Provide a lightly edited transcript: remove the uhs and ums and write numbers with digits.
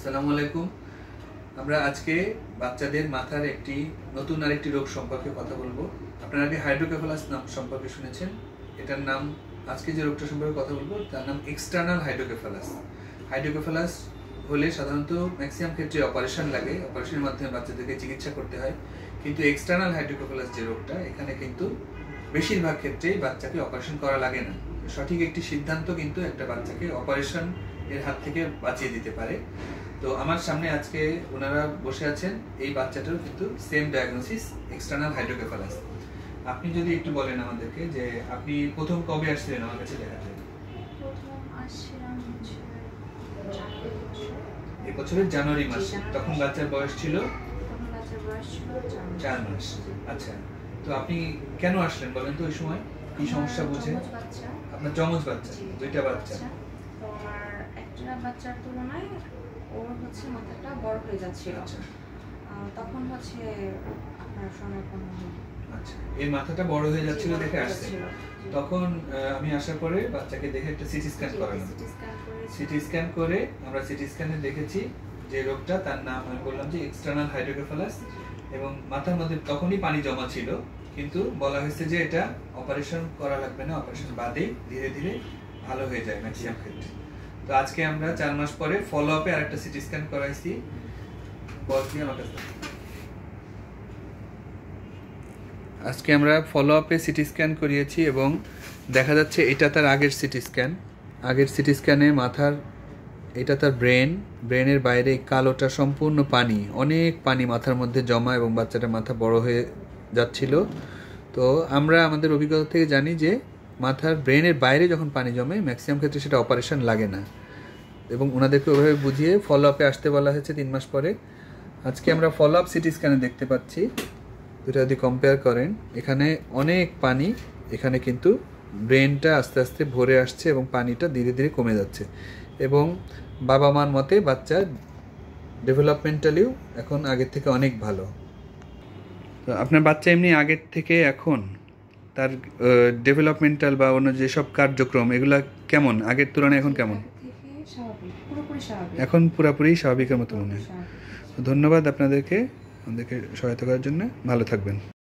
আসসালামু আলাইকুম। আমরা আজকে বাচ্চাদের মাথার একটি নতুন আরেকটি রোগ সম্পর্কে কথা বলবো। আপনারা আগে হাইড্রোকেফালাস নাম সম্পর্কে শুনেছেন। এটার নাম, আজকে যে রোগটা সম্পর্কে কথা বলবো তার নাম এক্সটার্নাল হাইড্রোকেফালাস। হাইড্রোকেফালাস হলে সাধারণত ম্যাক্সিমাম ক্ষেত্রে অপারেশন লাগে, অপারেশনের মাধ্যমে বাচ্চাদেরকে চিকিৎসা করতে হয়। কিন্তু এক্সটার্নাল হাইড্রোকেফালাস যে রোগটা, এখানে কিন্তু বেশিরভাগ ক্ষেত্রেই বাচ্চাকে অপারেশন করা লাগে না। সঠিক একটি সিদ্ধান্ত কিন্তু একটা বাচ্চাকে অপারেশন এর হাত থেকে বাঁচিয়ে দিতে পারে। তো আমার সামনে আজকে ওনারা বসে আছেন, এই বাচ্চাটারও কিন্তু সেম ডায়াগনোসিস, এক্সটার্নাল হাইড্রোকেফালাস। আপনি যদি একটু বলেন আমাদেরকে যে আপনি প্রথম কবে আসছিলেন আমার কাছে দেখাতে? প্রথম আসছিলাম হচ্ছে এই বছরের জানুয়ারি মাসে। তখন বাচ্চার বয়স ছিল 4 মাস। আচ্ছা, তো আপনি কেন আসলেন বলেন তো? ওই সময় কি সমস্যা বুঝে? আপনার যমজ বাচ্চা, দুইটা বাচ্চা। তো আমার একটা বাচ্চার তুলনায় ওর হচ্ছে মাথাটা বড় হয়ে যাচ্ছিল। তখন হচ্ছে আপনার সময় কম। আচ্ছা, এই মাথাটা বড় হয়ে যাচ্ছিল দেখে আসছে। তখন আমি আসার পরে বাচ্চাকে দেখে একটা সিটি স্ক্যান করালাম। সিটি স্ক্যান করে আমরা সিটি স্ক্যানে দেখেছি যে রোগটা, তার নাম আমি বললাম যে এক্সটার্নাল হাইড্রোকেফালাস, এবং মাথার মধ্যে তখনই পানি জমা ছিল, কিন্তু বলা হয়েছে যে এটা অপারেশন করা লাগবে না, অপারেশন বাদে ধীরে ধীরে ভালো হয়ে যায় ম্যাক্সিমাম ক্ষেত্রে। তো আজকে আমরা 4 মাস পরে ফলো আপে আরেকটা সিটি স্ক্যান করাইছি। আজকে আমরা ফলো আপে সিটি স্ক্যান করিয়েছি এবং দেখা যাচ্ছে এটা তার আগের সিটি স্ক্যান। আগের সিটি স্ক্যানে মাথার, এটা তার ব্রেনের বাইরে কালোটা সম্পূর্ণ পানি, অনেক পানি মাথার মধ্যে জমা, এবং বাচ্চাটার মাথা বড় হয়ে যাচ্ছিল। তো আমরা আমাদের অভিজ্ঞতা থেকে জানি যে মাথার ব্রেনের বাইরে যখন পানি জমে ম্যাক্সিমাম ক্ষেত্রে সেটা অপারেশন লাগে না, এবং ওনাদেরকে ওভাবে বুঝিয়ে ফলো আপে আসতে বলা হয়েছে 3 মাস পরে। আজকে আমরা ফলো আপ সিটি স্ক্যানে দেখতে পাচ্ছি, দুটা যদি কম্পেয়ার করেন, এখানে অনেক পানি, এখানে কিন্তু ব্রেনটা আস্তে আস্তে ভরে আসছে এবং পানিটা ধীরে ধীরে কমে যাচ্ছে। এবং বাবা মার মতে বাচ্চার ডেভেলপমেন্টালিও এখন আগের থেকে অনেক ভালো। তো আপনার বাচ্চা এমনি আগের থেকে এখন তার ডেভেলপমেন্টাল বা অন্য যেসব কার্যক্রম, এগুলা কেমন? আগের তুলনায় এখন কেমন? এখন পুরোপুরি স্বাভাবিকের মতো মনে হয়। ধন্যবাদ আপনাদেরকে আমাদেরকে সহায়তা করার জন্য। ভালো থাকবেন।